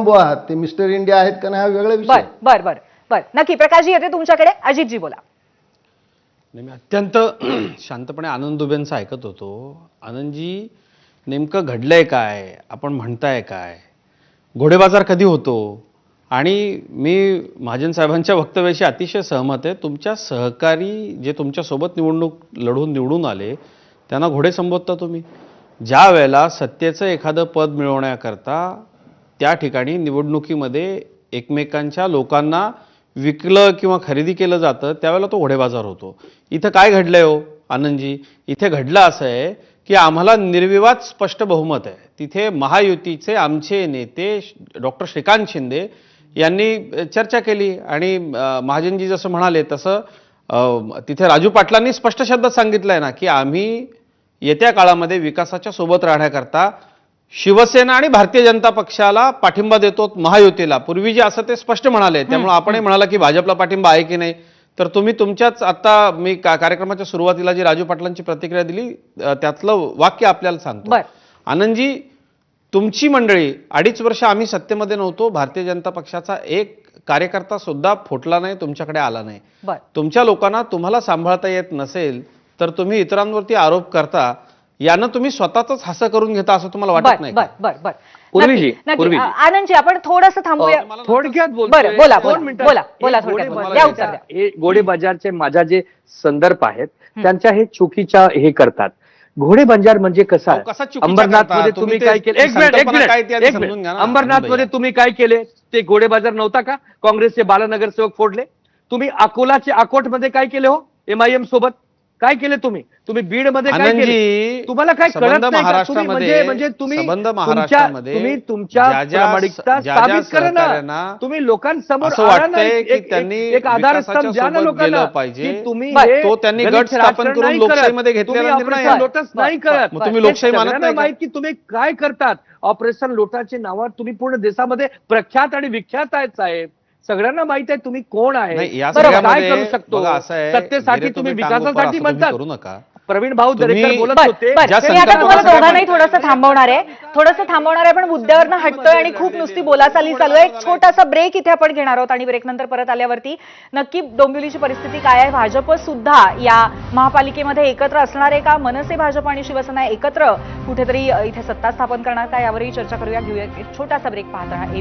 रामबो आहात, ते mister India आहेत का नाही हा वेगळा विषय. बर बर बर बर नक्की. प्रकाशजी येते तुमच्याकडे. अजितजी बोला. नाही, मी अत्यंत शांतपणे आनंद दुबेंचं ऐकत होतो. आनंदजी, नेमकं घडलंय काय, आपण म्हणताय काय, घोडेबाजार कधी होतो? आणि मी महाजन साहेबांच्या वक्तव्याशी अतिशय सहमत आहे. तुमच्या सहकारी जे तुमच्यासोबत निवडणूक लढून निवडून आले त्यांना घोडे संबोधता तुम्ही. ज्या वेळेला सत्तेचं एखादं पद मिळवण्याकरता त्या ठिकाणी निवडणुकीमध्ये एकमेकांच्या लोकांना विकलं किंवा खरेदी केलं जातं त्यावेळेला तो घोडेबाजार होतो. इथं काय घडलंय हो आनंदजी? इथे घडलं असं आहे की आम्हाला निर्विवाद स्पष्ट बहुमत आहे. तिथे महायुतीचे आमचे नेते डॉक्टर श्रीकांत शिंदे यांनी चर्चा केली आणि महाजनजी जसं म्हणाले तसं तिथे राजू पाटलांनी स्पष्ट शब्दात सांगितलं आहे ना की आम्ही येत्या काळामध्ये विकासाच्या सोबत राहण्याकरता शिवसेना आणि भारतीय जनता पक्षाला पाठिंबा देतो, महायुतीला. पूर्वी जे असं ते स्पष्ट म्हणाले, त्यामुळे आपणही म्हणाला की भाजपला पाठिंबा आहे की नाही. तर तुम्ही तुमच्याच आता मी कार्यक्रमाच्या सुरुवातीला जी राजू पाटलांची प्रतिक्रिया दिली त्यातलं वाक्य आपल्याला सांगतो. आनंदजी, तुमची मंडळी 2.5 वर्ष आम्ही सत्तेमध्ये नव्हतो, भारतीय जनता पक्षाचा एक कार्यकर्ता सुद्धा फुटला नाही, तुमच्याकडे आला नाही. तुमच्या लोकांना तुम्हाला सांभाळता येत नसेल तर तुम्ही इतरांवरती आरोप करता. यानं तुम्ही स्वतःच हसं करून घेता असं तुम्हाला वाटत नाही? आनंदजी, आपण थोडंसं थांबूया. थोडक्यात बोला बोला बोला थोडक्यात. घोडे बाजारचे माझा जे संदर्भ आहेत त्यांच्या हे चुकीच्या हे करतात. घोडे बाजार म्हणजे कसं आहे, अंबरनाथ मध्ये तुम्ही काय केले, एक मिनिट, अंबरनाथ मध्ये तुम्ही काय केले? ते घोडे बाजार नव्हता का? काँग्रेसचे बालानगरसेवक फोडले. तुम्ही अकोलाचे अकोटमध्ये काय केले हो MIM सोबत? काय केले तुम्ही? तुम्ही बीड मध्ये काय केले? तुम्हाला काय कळत नाही का? तुम्ही म्हणजे तुम्ही तुमच्या प्रामाणिकता साबित करा ना. तुम्ही लोकांसमोर एक आधारस्तंभ द्या ना लोकांना की तुम्ही तो त्यांनी गट स्थापन करून लोकशाहीमध्ये घेतलेला निर्णय लोटस नाही करत. तुम्ही लोकशाही मानत नाही माहित की तुम्ही काय करतात. ऑपरेशन लोटाचे नावावर तुम्ही पूर्ण देशामध्ये प्रख्यात आणि विख्यात आहेत साहेब. सगळ्यांना माहित आहे तुम्ही कोण आहे, काय करू शकतो. सत्तेसाठी तुम्ही विकासासाठी म्हणतात. प्रवीण भाऊ दरेकर बोलत होते. तुम्हाला दोघांनाही थोडंसं थांबवणार आहे पण मुद्द्यावरनं हटतोय आणि खूप नुसती बोलाचाली चालू आहे. एक छोटासा ब्रेक इथे आपण घेणार आहोत आणि ब्रेक नंतर परत आल्यावरती नक्की डोंबिवलीची परिस्थिती काय आहे, भाजप सुद्धा या महापालिकेमध्ये एकत्र असणार आहे का, मनसे भाजप आणि शिवसेना एकत्र कुठेतरी इथे सत्ता स्थापन करणार का, यावरही चर्चा करूया. घेऊया एक छोटासा ब्रेक. पाहत राहा